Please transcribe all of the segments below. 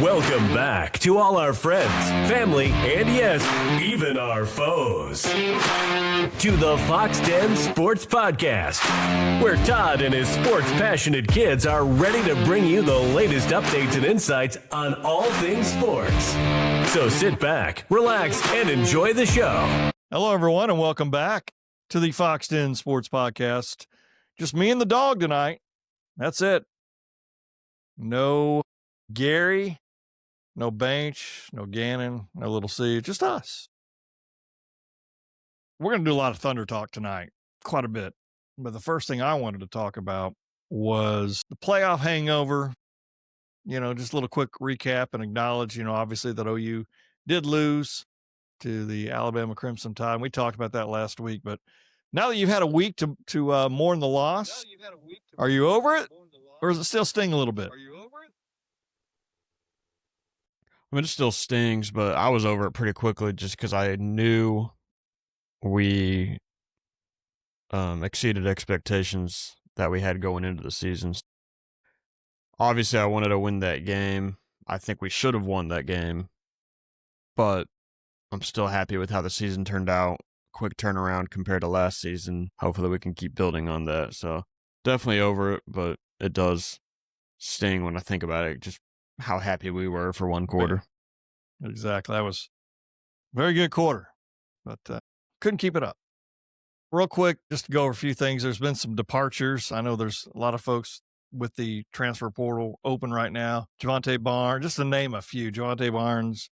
Welcome back to all our friends, family, and yes, even our foes. To the Fox 10 Sports Podcast, where Todd and his sports-passionate kids are ready to bring you the latest updates and insights on all things sports. So sit back, relax, and enjoy the show. Hello, everyone, and welcome back to the Fox 10 Sports Podcast. Just me and the dog tonight. That's it. No Gary, no Bench, no Gannon, no Little C, just us. We're going to do a lot of Thunder talk tonight, quite a bit. But the first thing I wanted to talk about was the playoff hangover. Just a little quick recap and acknowledge, obviously that OU did lose to the Alabama Crimson Tide. We talked about that last week, but now that you've had a week to mourn the loss, are you over it? Or does it still sting a little bit? I mean, it still stings, but I was over it pretty quickly just because I knew we exceeded expectations that we had going into the season. Obviously, I wanted to win that game. I think we should have won that game, but I'm still happy with how the season turned out. Quick turnaround compared to last season. Hopefully, we can keep building on that. So, definitely over it, but it does sting when I think about it, just how happy we were for one quarter. Exactly. That was a very good quarter, but couldn't keep it up. Real quick, just to go over a few things. There's been some departures. I know there's a lot of folks with the transfer portal open right now. Javonte Barnes, just to name a few. Javonte Barnes,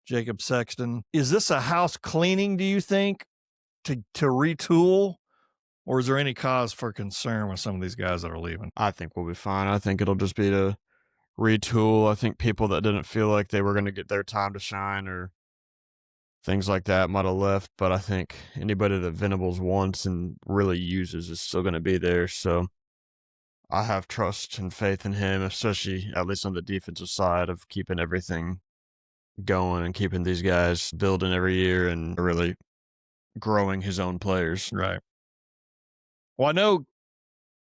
Jacob Sexton. Is this a house cleaning, do you think, to retool? Or is there any cause for concern with some of these guys that are leaving? I think we'll be fine. I think it'll just be to retool. I think people that didn't feel like they were going to get their time to shine or things like that might have left, but I think anybody that Venables wants and really uses is still going to be there. So I have trust and faith in him, especially at least on the defensive side of keeping everything going and keeping these guys building every year and really growing his own players. Right. Well, I know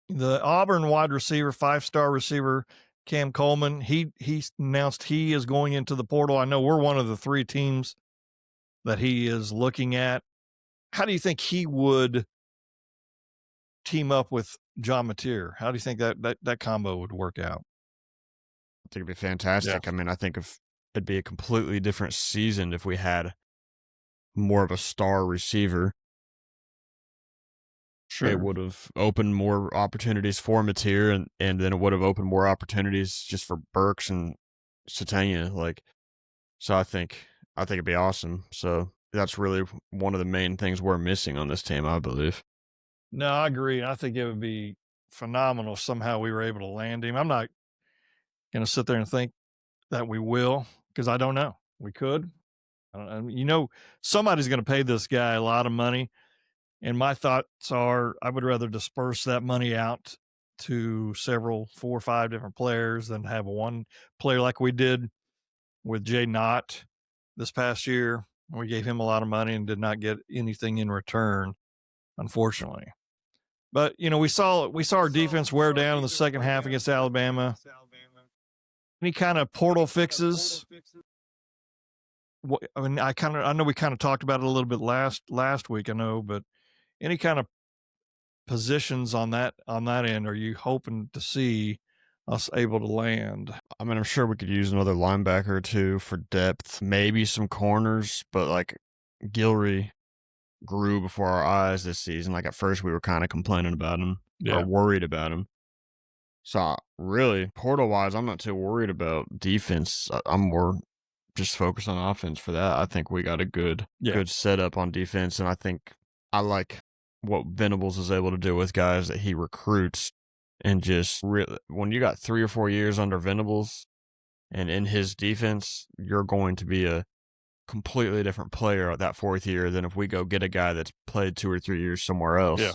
the Auburn wide receiver, 5-star receiver, Cam Coleman, he announced he is going into the portal. I know we're one of the 3 teams that he is looking at. How do you think he would team up with John Mateer? How do you think that combo would work out? I think it'd be fantastic. Yeah. I mean, I think it'd be a completely different season if we had more of a star receiver. Sure. It would have opened more opportunities for Mateer, and then it would have opened more opportunities just for Burks and Satania. So I think it'd be awesome. So that's really one of the main things we're missing on this team, I believe. No, I agree. I think it would be phenomenal if somehow we were able to land him. I'm not going to sit there and think that we will, because I don't know. We could. Somebody's going to pay this guy a lot of money. And my thoughts are I would rather disperse that money out to 4 or 5 different players than have one player like we did with Jay Knott this past year. We gave him a lot of money and did not get anything in return, unfortunately. But, we saw our defense wear down in the second half against Alabama. Any kind of portal fixes? I know we kind of talked about it a little bit last week, but any kind of positions on that end are you hoping to see us able to land? I mean, I'm sure we could use another linebacker or 2 for depth, maybe some corners, but Gilry grew before our eyes this season. At first we were kind of complaining about him or worried about him. So really, portal-wise, I'm not too worried about defense. I'm more just focused on offense for that. I think we got a good setup on defense, and I think I like what Venables is able to do with guys that he recruits, and just really, when you got 3 or 4 years under Venables and in his defense, you're going to be a completely different player at that 4th year than if we go get a guy that's played 2 or 3 years somewhere else. Yeah.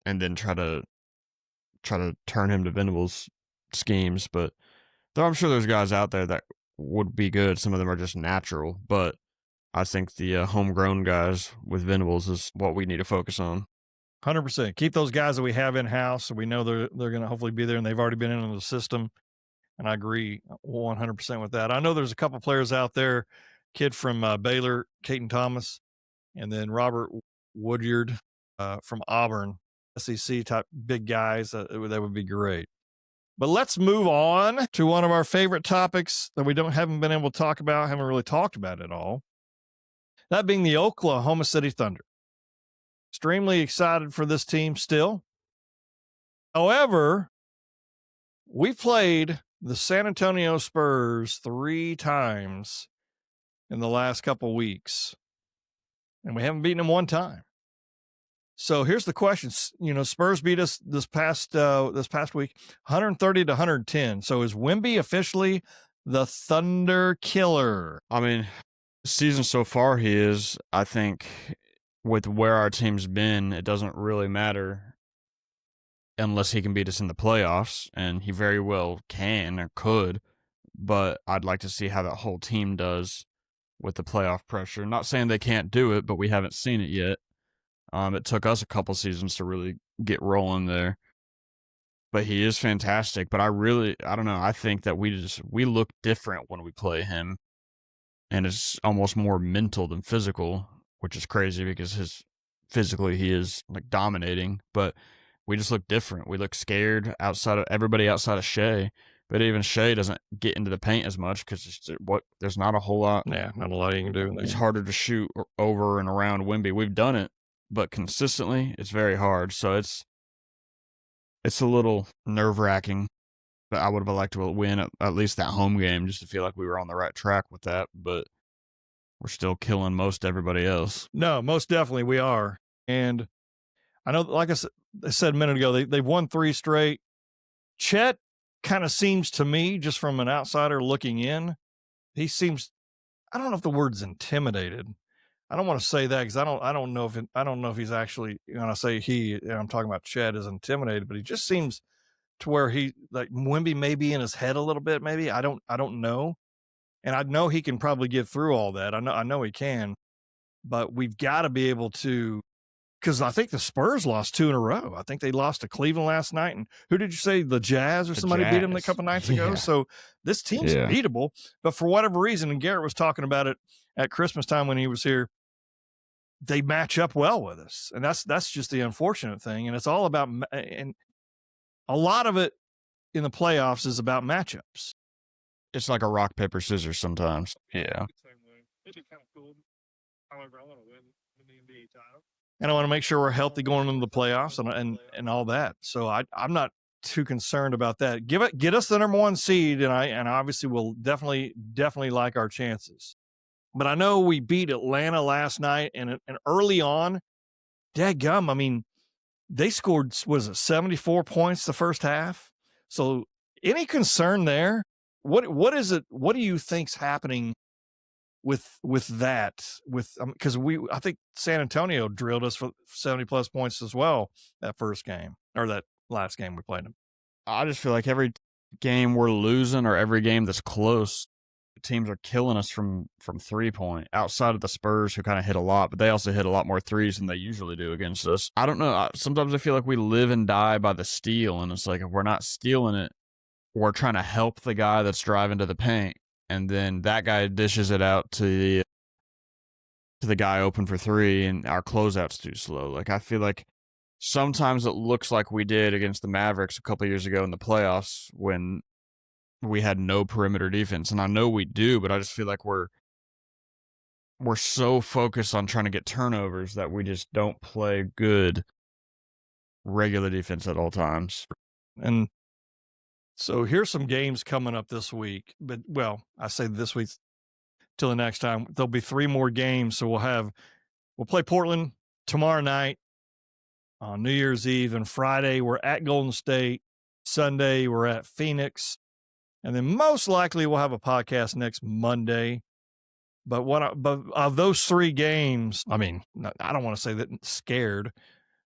And then try to turn him to Venables' schemes. But I'm sure there's guys out there that would be good. Some of them are just natural, but I think the homegrown guys with Venables is what we need to focus on. 100%. Keep those guys that we have in-house, so we know they're going to hopefully be there, and they've already been in the system. And I agree 100% with that. I know there's a couple players out there, kid from Baylor, Caton Thomas, and then Robert Woodyard from Auburn, SEC type big guys. That would be great. But let's move on to one of our favorite topics that we haven't been able to talk about, haven't really talked about at all. That being the Oklahoma City Thunder. Extremely excited for this team still. However, we played the San Antonio Spurs 3 times in the last couple weeks, and we haven't beaten them 1 time. So here's the question. Spurs beat us this past week, 130 to 110. So is Wemby officially the Thunder killer? I mean, season so far he is. I think with where our team's been, it doesn't really matter unless he can beat us in the playoffs, and he very well can or could. But I'd like to see how that whole team does with the playoff pressure. Not saying they can't do it, but we haven't seen it yet. It took us a couple seasons to really get rolling there. But he is fantastic. But I don't know. I think that we look different when we play him. And it's almost more mental than physical, which is crazy because physically he is like dominating. But we just look different. We look scared everybody outside of Shea. But even Shea doesn't get into the paint as much because there's not a whole lot. Yeah, not a lot you can do. It's harder to shoot over and around Wemby. We've done it, but consistently, it's very hard. So it's a little nerve-wracking. But I would have liked to win at least that home game just to feel like we were on the right track with that. But we're still killing most everybody else. No, most definitely we are. And I know, like I said a minute ago, they've won 3 straight. Chet kind of seems to me, just from an outsider looking in, he seems, I don't know if the word's intimidated. I don't want to say that because I don't know if he's actually, when I say he, I'm talking about Chet, is intimidated, but he just seems to where he, like, Wemby may be in his head a little bit, maybe. I don't know. And I know he can probably get through all that. I know he can, but we've got to be able to, because I think the Spurs lost 2 in a row. I think they lost to Cleveland last night. And who did you say? The Jazz or somebody beat them a couple nights ago. Yeah. So this team's beatable. But for whatever reason, and Garrett was talking about it at Christmas time when he was here, they match up well with us. And that's just the unfortunate thing. And it's all about, and a lot of it in the playoffs is about matchups. It's like a rock, paper, scissors sometimes. Yeah. It'd be kind of cool. However, I want to win the NBA title. And I want to make sure we're healthy going into the playoffs and all that. So I'm not too concerned about that. Get us the number 1 seed, and obviously we'll definitely like our chances. But I know we beat Atlanta last night, and early on, dadgum, I mean, they scored, 74 points the first half. So any concern there? What is it? What do you think's happening with that? Because I think San Antonio drilled us for 70+ points as well that first game, or that last game we played them. I just feel like every game we're losing or every game that's close, teams are killing us from 3-point, outside of the Spurs, who kind of hit a lot, but they also hit a lot more threes than they usually do against us. I don't know. Sometimes I feel like we live and die by the steal, and it's like if we're not stealing it, we're trying to help the guy that's driving to the paint, and then that guy dishes it out to the guy open for 3, and our closeout's too slow. Like, I feel like sometimes it looks like we did against the Mavericks a couple years ago in the playoffs when we had no perimeter defense. And I know we do, but I just feel like we're so focused on trying to get turnovers that we just don't play good regular defense at all times. And so here's some games coming up this week. But, well, I say this week till the next time. There'll be 3 more games. So we'll play Portland tomorrow night on New Year's Eve. And Friday, we're at Golden State. Sunday, we're at Phoenix. And then most likely we'll have a podcast next Monday. But of those 3 games, I mean, I don't want to say that scared.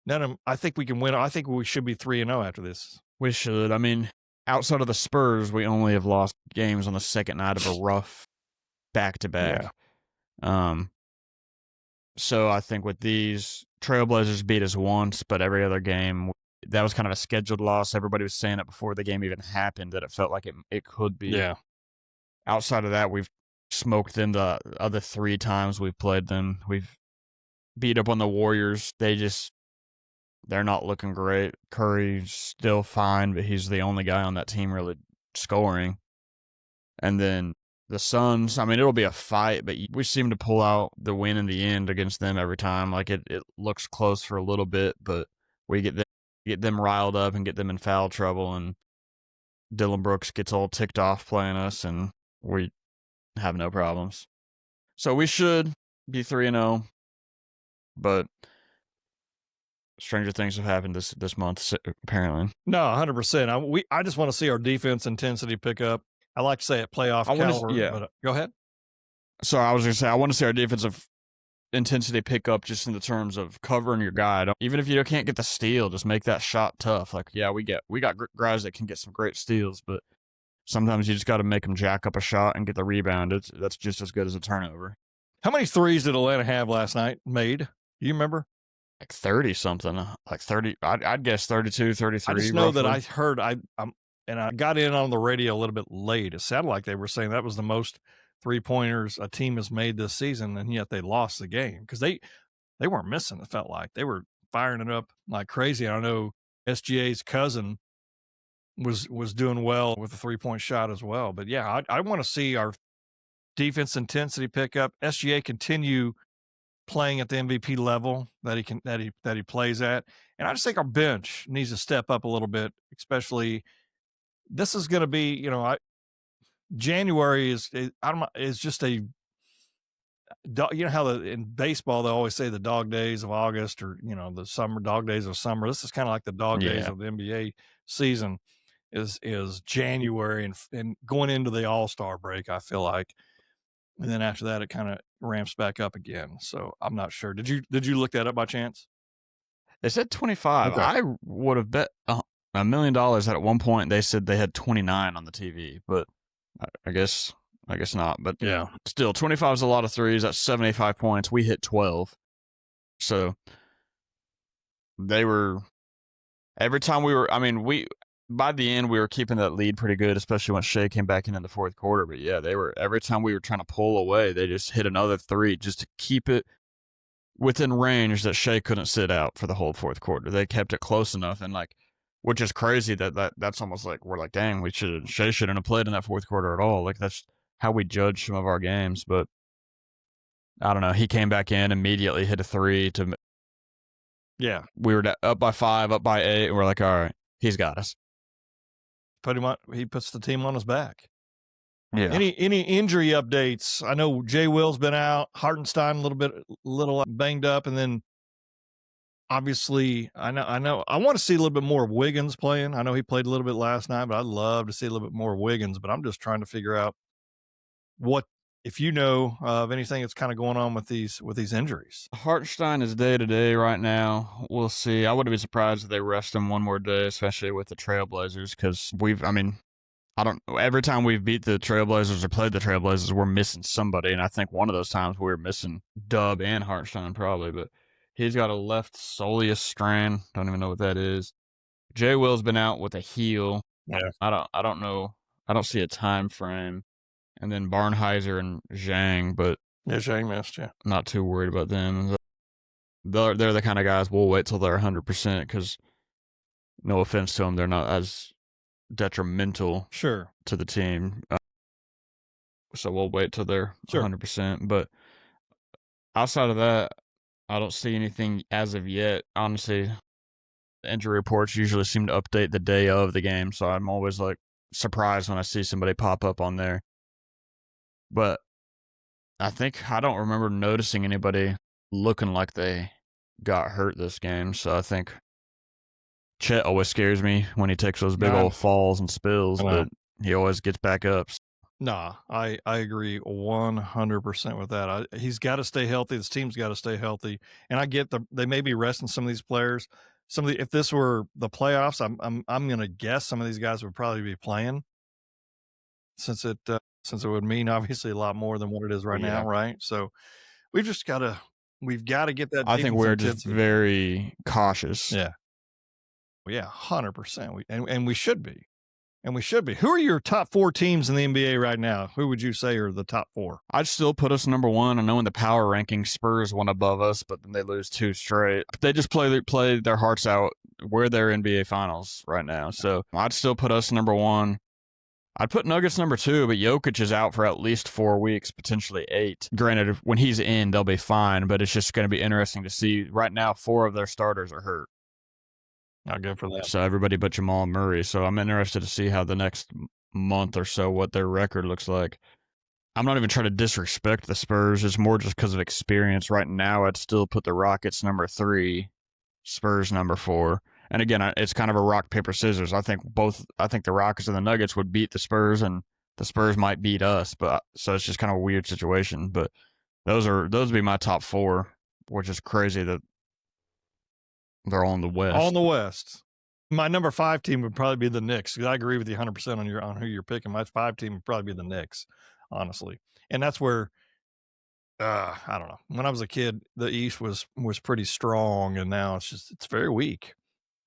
None of them, I think we can win. I think we should be 3-0 after this. We should. I mean, outside of the Spurs, we only have lost games on the second night of a rough back-to-back. Yeah. So I think with these, Trailblazers beat us once, but every other game that was kind of a scheduled loss. Everybody was saying it before the game even happened that it felt like it could be. Yeah. Outside of that, we've smoked them the other 3 times we've played them. We've beat up on the Warriors. They're not looking great. Curry's still fine, but he's the only guy on that team really scoring. And then the Suns, I mean, it'll be a fight, but we seem to pull out the win in the end against them every time. Like, it looks close for a little bit, but we get them riled up and get them in foul trouble, and Dylan Brooks gets all ticked off playing us, and we have no problems. So we should be 3-0, but stranger things have happened this month, apparently. No, 100%. I just want to see our defense intensity pick up. I like to say it playoff caliber, but go ahead. So I was going to say, I want to see our defensive intensity pick up just in the terms of covering your guy. Even if you can't get the steal, just make that shot tough. Like, yeah, we got guys that can get some great steals, but sometimes you just got to make them jack up a shot and get the rebound. That's just as good as a turnover. How many threes did Atlanta have last night made? Do you remember? Like 30 something, like 30. I'd guess 32, 33. I just know roughly. that I heard and I got in on the radio a little bit late. It sounded like they were saying that was the most 3-pointers a team has made this season, and yet they lost the game because they weren't missing. It felt like they were firing it up like crazy. I know SGA's cousin was doing well with the 3-point shot as well. But yeah, I want to see our defense intensity pick up. SGA continue playing at the MVP level that he plays at, and I just think our bench needs to step up a little bit. Especially, this is going to be, January is just a, how in baseball they always say the dog days of August, or the summer dog days of summer. This is kind of like the dog days of the NBA season is January and going into the All-Star break, I feel like. And then after that, it kind of ramps back up again. So I'm not sure. Did you look that up by chance? They said 25. Okay. I would have bet $1 million that at one point they said they had 29 on the TV, but I guess not. But yeah, still, 25 is a lot of threes. That's 75 points. We hit 12. So they were every time we were. I mean, by the end we were keeping that lead pretty good, especially when Shea came back in the fourth quarter. But yeah, they were every time we were trying to pull away, they just hit another three just to keep it within range that Shea couldn't sit out for the whole fourth quarter. They kept it close enough, and which is crazy that's almost like we're like, dang, Shea shouldn't have played in that fourth quarter at all. Like, that's how we judge some of our games. But I don't know. He came back in, immediately hit a three to. Yeah, we were up by 5, up by 8, and we're like, all right, he's got us. He puts the team on his back. Yeah. Any injury updates? I know Jay Will's been out, Hartenstein a little banged up, and then obviously I know I want to see a little bit more of Wiggins playing. I know he played a little bit last night, but I'd love to see a little bit more of Wiggins. But I'm just trying to figure out what, if you know of anything that's kind of going on with these injuries. Hartenstein is day to day right now. We'll see. I wouldn't be surprised if they rest him one more day, especially with the Trailblazers, because every time we've beat the Trailblazers or played the Trailblazers, we're missing somebody, and I think one of those times we were missing Dub and Hartenstein probably, but he's got a left soleus strain. Don't even know what that is. Jay Will's been out with a heel. Yeah. I don't know. I don't see a time frame. And then Barnheiser and Zhang, but yeah, Zhang missed. Yeah, not too worried about them. They're the kind of guys we'll wait till they're 100%, because no offense to them, they're not as detrimental to the team. So we'll wait till they're 100%. But outside of that, I don't see anything as of yet. Honestly, the injury reports usually seem to update the day of the game, so I'm always surprised when I see somebody pop up on there. But I don't remember noticing anybody looking like they got hurt this game. So I think Chet always scares me when he takes those big old falls and spills, but he always gets back up. Nah, I agree 100% with that. He's got to stay healthy. This team's got to stay healthy. And I get they may be resting some of these players. If this were the playoffs, I'm going to guess some of these guys would probably be playing, since it would mean obviously a lot more than what it is right now, right? So we've got to get that. I think we're just very cautious. Yeah. Yeah, 100%. And we should be. And we should be. Who are your top 4 teams in the NBA right now? Who would you say are the top 4? I'd still put us number 1. I know in the power rankings, Spurs one above us, but then they lose 2 straight. They just play their hearts out. We're their NBA Finals right now, so I'd still put us number 1. I'd put Nuggets number 2, but Jokic is out for at least 4 weeks, potentially 8. Granted, when he's in, they'll be fine, but it's just going to be interesting to see. Right now, 4 of their starters are hurt. Not good for that. So everybody but Jamal Murray. So I'm interested to see how the next month or so, what their record looks like. I'm not even trying to disrespect the Spurs. It's more just because of experience. Right now, I'd still put the Rockets number 3, Spurs number 4. And again, it's kind of a rock, paper, scissors. I think the Rockets and the Nuggets would beat the Spurs, and the Spurs might beat us. But so it's just kind of a weird situation. But those would be my top 4, which is crazy that they're all in the West. All in the West. My number 5 team would probably be the Knicks, because I agree with you 100% on who you're picking. My 5 team would probably be the Knicks, honestly. And that's where, I don't know. When I was a kid, the East was pretty strong, and now it's very weak.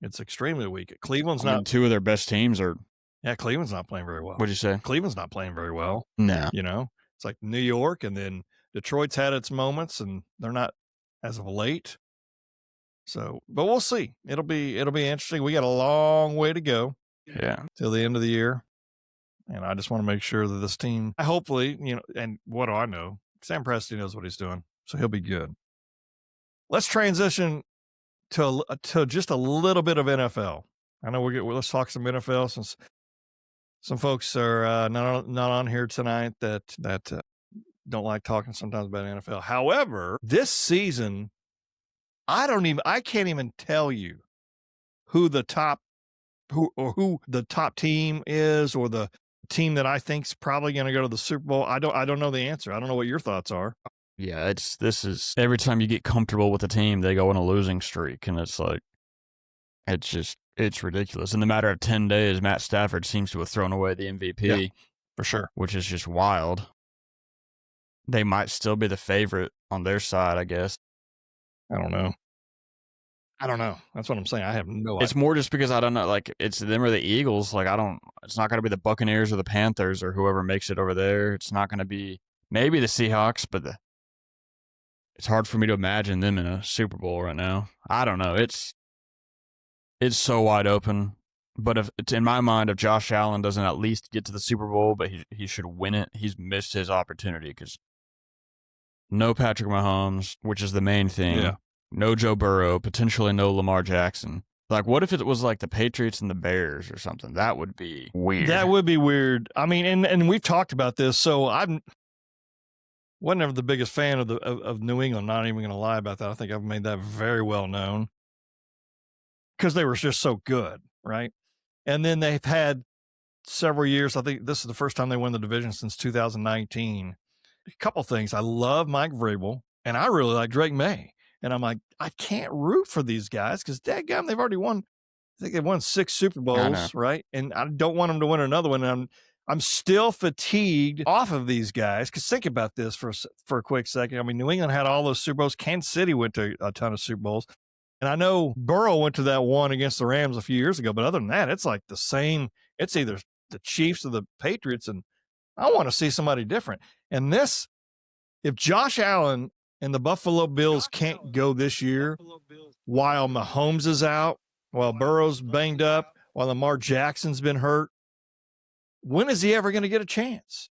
It's extremely weak. Cleveland's not. 2 of their best teams are. Yeah, Cleveland's not playing very well. What'd you say? Cleveland's not playing very well. No. It's like New York, and then Detroit's had its moments, and they're not as of late. So, but we'll see. It'll be interesting. We got a long way to go. Yeah. Till the end of the year. And I just want to make sure that this team, hopefully, and what do I know? Sam Presti knows what he's doing, so he'll be good. Let's transition to just a little bit of NFL. I know let's talk some NFL, since some folks are not on here tonight that don't like talking sometimes about NFL. However, this season, I can't even tell you who the top team is, or the team that I think's probably going to go to the Super Bowl. I don't know the answer. I don't know what your thoughts are. Yeah, this is every time you get comfortable with a team, they go on a losing streak, and it's like, it's ridiculous. In the matter of 10 days, Matt Stafford seems to have thrown away the MVP. Yeah, for sure. Which is just wild. They might still be the favorite on their side, I guess. I don't know. That's what I'm saying. I have no idea. It's more just because I don't know, like, it's them or the Eagles. Like, it's not going to be the Buccaneers or the Panthers or whoever makes it over there. It's not going to be maybe the Seahawks, but it's hard for me to imagine them in a Super Bowl right now. I don't know. It's so wide open. But if it's in my mind, if Josh Allen doesn't at least get to the Super Bowl, but he should win it, he's missed his opportunity, because no Patrick Mahomes, which is the main thing. Yeah. No Joe Burrow, potentially no Lamar Jackson. Like, what if it was like the Patriots and the Bears or something? That would be weird. That would be weird. I mean, and we've talked about this, so I wasn't ever the biggest fan of New England. Not even going to lie about that. I think I've made that very well known, because they were just so good, right? And then they've had several years. I think this is the first time they won the division since 2019. A couple things. I love Mike Vrabel, and I really like Drake May. And I'm like, I can't root for these guys, because dadgum, they've already won. I think they won 6 Super Bowls, right? And I don't want them to win another one. And I'm still fatigued off of these guys, because think about this for a quick second. I mean, New England had all those Super Bowls. Kansas City went to a ton of Super Bowls. And I know Burrow went to that one against the Rams a few years ago. But other than that, it's like the same. It's either the Chiefs or the Patriots. And I want to see somebody different. And if Josh Allen and the Buffalo Bills can't go this year, while Mahomes is out, while Burrow's banged up, while Lamar Jackson's been hurt, when is he ever going to get a chance?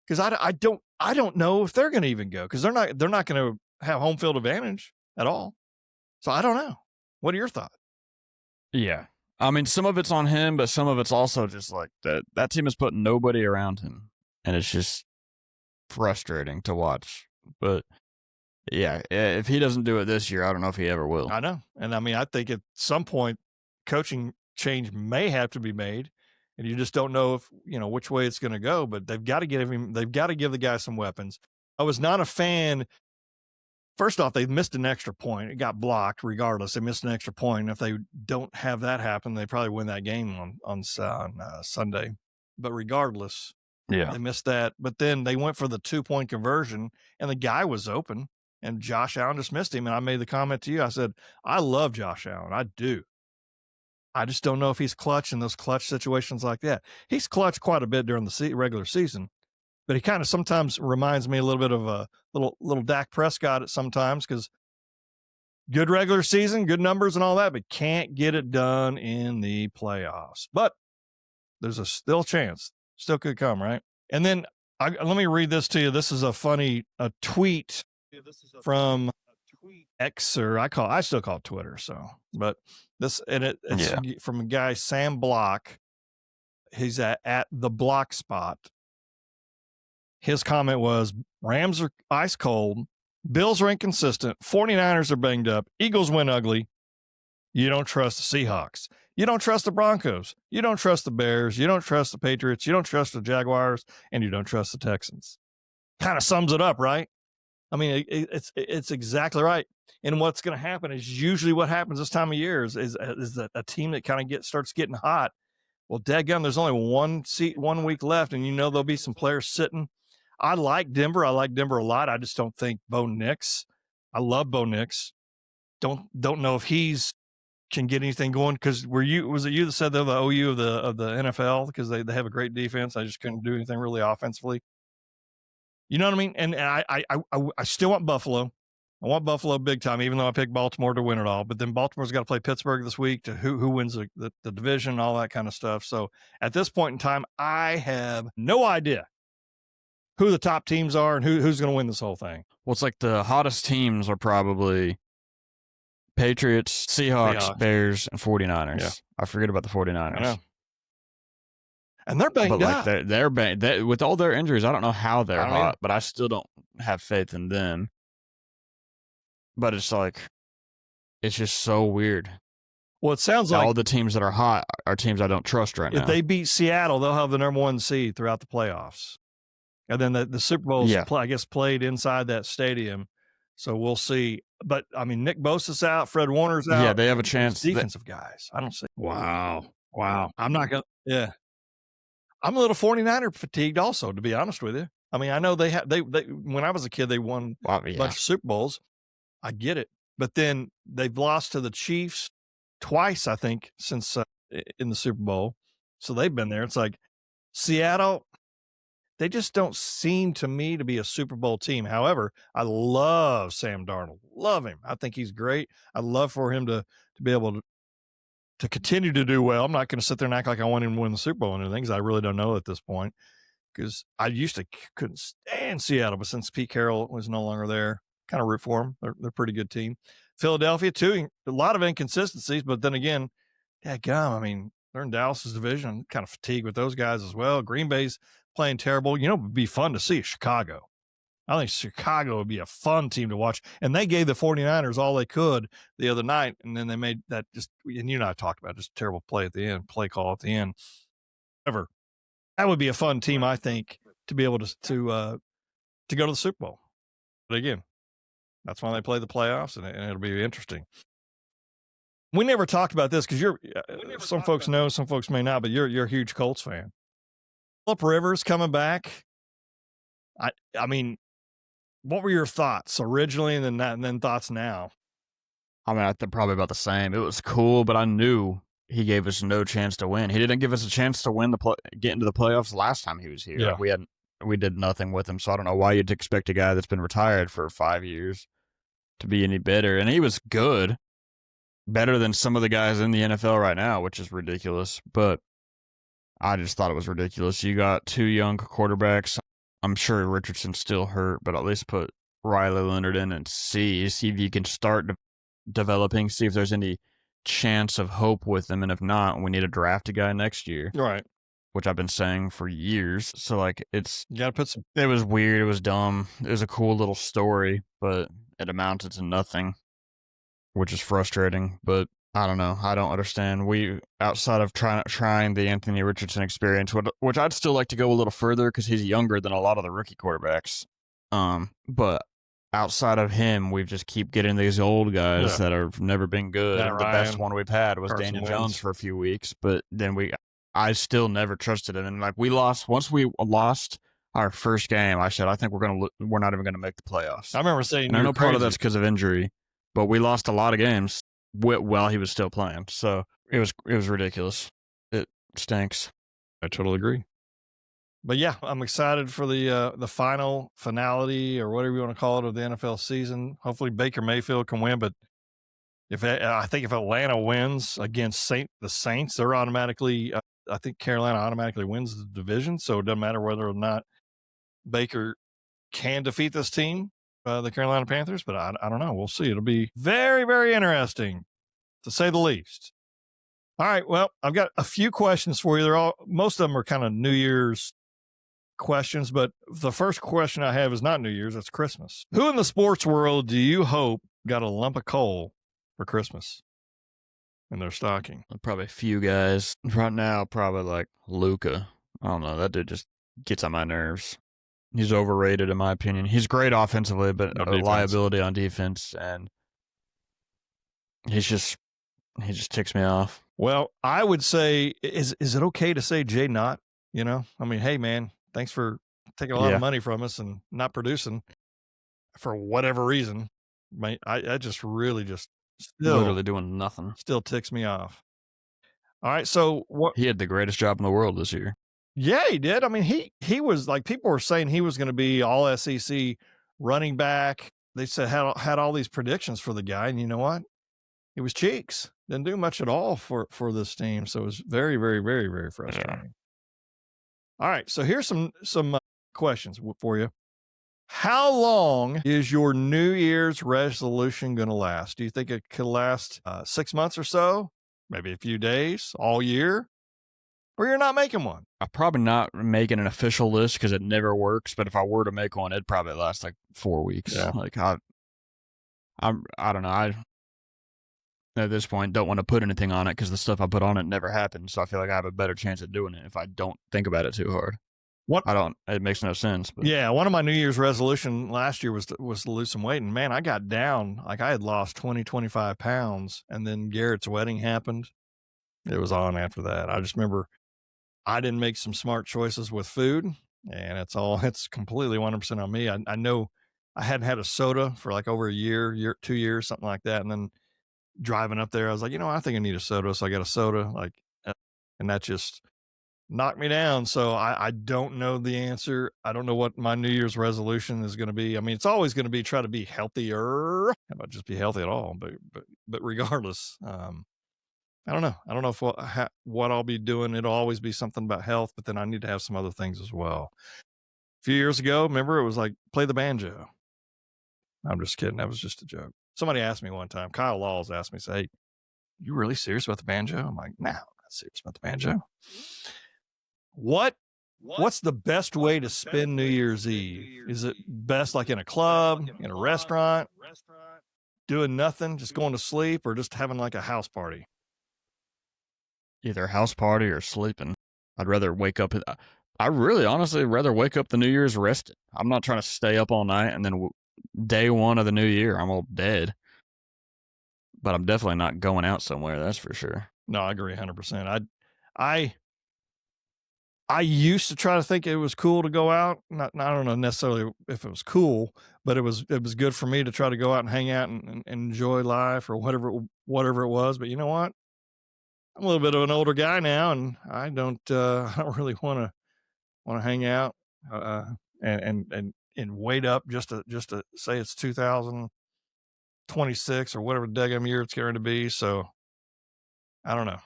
Because I don't know if they're going to even go, because they're not going to have home field advantage at all. So I don't know. What are your thoughts? Yeah. I mean, some of it's on him, but some of it's also just like that team is putting nobody around him, and it's just frustrating to watch. But yeah, if he doesn't do it this year, I don't know if he ever will. I know. And I mean, I think at some point coaching change may have to be made, and you just don't know which way it's going to go, but they've got to give the guy some weapons. I was not a fan. First off, they missed an extra point. It got blocked regardless. They missed an extra point. If they don't have that happen, they probably win that game on Sunday. But regardless, yeah, they missed that. But then they went for the 2-point conversion, and the guy was open, and Josh Allen just missed him. And I made the comment to you. I said, I love Josh Allen. I do. I just don't know if he's clutch in those clutch situations like that. He's clutched quite a bit during the regular season, but he kind of sometimes reminds me a little bit of a little Dak Prescott at sometimes, because good regular season, good numbers and all that, but can't get it done in the playoffs. But there's a still chance, still could come, right? And then let me read this to you. This is a tweet from X, or I still call it Twitter. So, but it's from a guy, Sam Block. He's at the Block Spot. His comment was, Rams are ice cold. Bills are inconsistent. 49ers are banged up. Eagles win ugly. You don't trust the Seahawks. You don't trust the Broncos. You don't trust the Bears. You don't trust the Patriots. You don't trust the Jaguars, and you don't trust the Texans. Kind of sums it up, right? I mean, it's exactly right. And what's going to happen is usually what happens this time of year is that a team that kind of starts getting hot. Well, dadgum, there's only 1 week left, and there'll be some players sitting. I like Denver. I like Denver a lot. I just don't think Bo Nix. I love Bo Nix. Don't know if he's can get anything going, because was it you that said they're the OU of the NFL because they have a great defense? I just couldn't do anything really offensively. You know what I mean? And I still want Buffalo. I want Buffalo big time, even though I picked Baltimore to win it all. But then Baltimore's got to play Pittsburgh this week to who wins the division, all that kind of stuff. So at this point in time, I have no idea who the top teams are and who's going to win this whole thing. Well, it's like the hottest teams are probably Patriots, Seahawks, Bears, and 49ers. Yeah. I forget about the 49ers. I know. And they're banged up. They're banged. With all their injuries, I don't know how they're hot, but I still don't have faith in them. But it's just so weird. Well, it sounds like all the teams that are hot are teams I don't trust right now. If they beat Seattle, they'll have the number 1 seed throughout the playoffs. And then the Super Bowl's, I guess, played inside that stadium. So we'll see. But, I mean, Nick Bosa's out. Fred Warner's out. Yeah, they have a chance. Defensive guys. I don't see. Wow. I'm not going to. Yeah. I'm a little 49er fatigued also, to be honest with you. I mean, I know they when I was a kid, they won a bunch of Super Bowls. I get it. But then they've lost to the Chiefs twice, I think, since in the Super Bowl. So they've been there. It's like Seattle, they just don't seem to me to be a Super Bowl team. However, I love Sam Darnold. Love him. I think he's great. I'd love for him to be able to continue to do well. I'm not going to sit there and act like I want him to win the Super Bowl and anything, because I really don't know at this point, because I used to couldn't stand Seattle, but since Pete Carroll was no longer there, kind of root for them. They're a pretty good team. Philadelphia, too, a lot of inconsistencies, but then again, dadgum, I mean, they're in Dallas's division. I'm kind of fatigued with those guys as well. Green Bay's playing terrible. It would be fun to see Chicago. I think Chicago would be a fun team to watch. And they gave the 49ers all they could the other night, and then they made that and you and I talked about just a terrible play call at the end. However, that would be a fun team, I think, to be able to go to the Super Bowl. But again, that's why they play the playoffs, and it'll be interesting. We never talked about this because some folks know, some folks may not, but you're a huge Colts fan. Phillip Rivers coming back. I mean, what were your thoughts originally, and then thoughts now? I mean, I think probably about the same. It was cool, but I knew he gave us no chance to win. He didn't give us a chance to get into the playoffs last time he was here. Yeah. We did nothing with him, so I don't know why you'd expect a guy that's been retired for 5 years to be any better. And he was good, better than some of the guys in the NFL right now, which is ridiculous. But I just thought it was ridiculous. You got 2 young quarterbacks. I'm sure Richardson's still hurt, but at least put Riley Leonard in and see if you can start developing, see if there's any chance of hope with them. And if not, we need to draft a guy next year. Right. Which I've been saying for years. So, you got to put some. It was weird. It was dumb. It was a cool little story, but it amounted to nothing, which is frustrating. But I don't know. I don't understand. Outside of trying the Anthony Richardson experience, which I'd still like to go a little further because he's younger than a lot of the rookie quarterbacks. But outside of him, we just keep getting these old guys that have never been good. And the best one we've had was Daniel Jones for a few weeks, but then I still never trusted him. And once we lost our first game, I said, I think we're not even going to make the playoffs. I remember saying, and I know part of that's because of injury, but we lost a lot of games. while he was still playing. So it was ridiculous. It stinks. I totally agree. But yeah, I'm excited for the final finality or whatever you want to call it of the NFL season. Hopefully Baker Mayfield can win, but I think if Atlanta wins against the Saints, they're automatically. I think Carolina automatically wins the division, so it doesn't matter whether or not Baker can defeat this team, the Carolina Panthers. But I don't know. We'll see. It'll be very, very interesting, to say the least. All right. Well, I've got a few questions for you. Most of them are kind of New Year's questions, but the first question I have is not New Year's, it's Christmas. Who in the sports world do you hope got a lump of coal for Christmas in their stocking? Probably a few guys right now. Probably like Luka. I don't know. That dude just gets on my nerves. He's overrated in my opinion. He's great offensively, but a liability on defense, and he just ticks me off. Well, I would say, is it okay to say Jay Knott? You know, I mean, hey man, thanks for taking a lot of money from us and not producing for whatever reason. I just really just still literally doing nothing. Still ticks me off. All right, so what? He had the greatest job in the world this year. Yeah, he did. I mean, he was like, people were saying he was going to be all SEC running back. They said had all these predictions for the guy, and you know what? It was cheeks. Didn't do much at all for this team. So it was very, very, very, very frustrating. Yeah. All right, so here's some questions for you. How long is your New Year's resolution going to last? Do you think it could last 6 months or so? Maybe a few days, all year? Or you're not making one? I'm probably not making an official list because it never works. But if I were to make one, it'd probably last like 4 weeks. Yeah. Like I don't know. I at this point don't want to put anything on it because the stuff I put on it never happens. So I feel like I have a better chance of doing it if I don't think about it too hard. It makes no sense. But. Yeah, one of my New Year's resolution last year was to lose some weight. And man, I got down. Like I had lost 20, 25 pounds. And then Garrett's wedding happened. It was on after that. I just remember I didn't make some smart choices with food. And it's completely 100% on me. I know I hadn't had a soda for like over a year, 2 years, something like that. And then driving up there, I was like, I think I need a soda. So I got a soda, and that just knocked me down. So I don't know the answer. I don't know what my New Year's resolution is going to be. I mean, it's always going to be try to be healthier. How about just be healthy at all? But regardless, I don't know. I don't know if what I'll be doing. It'll always be something about health, but then I need to have some other things as well. A few years ago, remember, it was like play the banjo. I'm just kidding. That was just a joke. Somebody asked me one time, Kyle Laws asked me, say, you really serious about the banjo? I'm like, no, I'm not serious about the banjo. What's the best way to spend New Year's Eve? Is it best like in a club, in a restaurant, doing nothing, just going to sleep, or just having like a house party? Either a house party or sleeping. I'd rather wake up. I really honestly rather wake up the New Year's rested. I'm not trying to stay up all night and then day one of the new year, I'm all dead. But I'm definitely not going out somewhere, that's for sure. No, I agree 100%. I used to try to think it was cool to go out. I don't know necessarily if it was cool, but it was good for me to try to go out and hang out and enjoy life or whatever it was. But you know what? I'm a little bit of an older guy now, and I don't really want to hang out and wait up just to say it's 2026 or whatever daggum year it's going to be. So I don't know.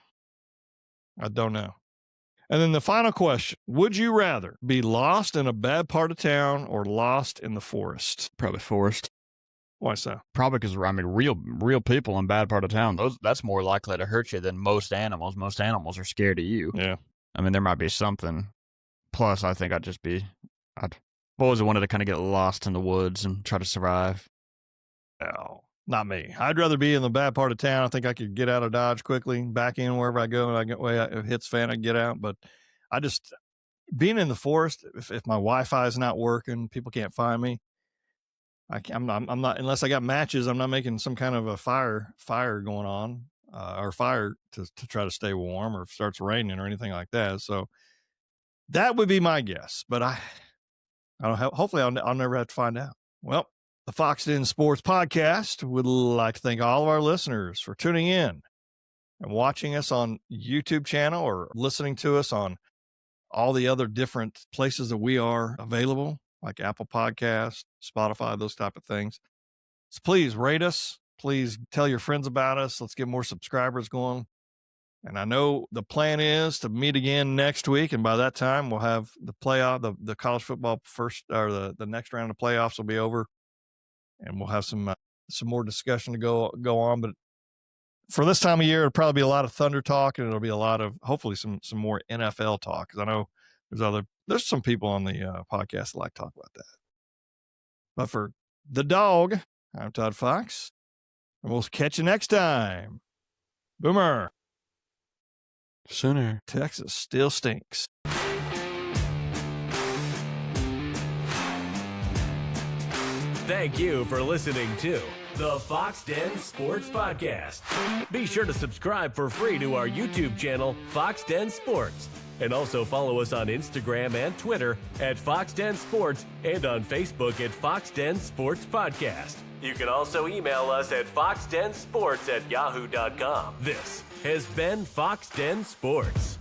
And then the final question, would you rather be lost in a bad part of town or lost in the forest? Probably forest. Why so? Probably because, I mean, real people in bad part of town, that's more likely to hurt you than most animals. Most animals are scared of you. Yeah. I mean, there might be something. Plus, I think I've always wanted to kind of get lost in the woods and try to survive. No, not me. I'd rather be in the bad part of town. I think I could get out of Dodge quickly, back in wherever I go, and I get if it hits fan, I can get out. But I just being in the forest. If my Wi-Fi is not working, people can't find me. I'm not unless I got matches. I'm not making some kind of a fire going on or fire to try to stay warm, or if it starts raining or anything like that. So that would be my guess. But I don't have. Hopefully, I'll never have to find out. Well, the Fox Den Sports Podcast would like to thank all of our listeners for tuning in and watching us on YouTube channel or listening to us on all the other different places that we are available, like Apple Podcasts, Spotify, those type of things. So please rate us. Please tell your friends about us. Let's get more subscribers going. And I know the plan is to meet again next week. And by that time, we'll have the playoff, the college football first, or the next round of playoffs will be over. And we'll have some more discussion to go on. But for this time of year, it'll probably be a lot of Thunder talk, and it'll be a lot of, hopefully, some more NFL talk. Because I know there's some people on the podcast that like to talk about that. But for the dog, I'm Todd Fox, and we'll catch you next time. Boomer. Sooner. Texas still stinks. Thank you for listening to the Fox Den Sports Podcast. Be sure to subscribe for free to our YouTube channel, Fox Den Sports. And also follow us on Instagram and Twitter at Fox Den Sports and on Facebook at Fox Den Sports Podcast. You can also email us at foxdensports@yahoo.com. This has been Fox Den Sports.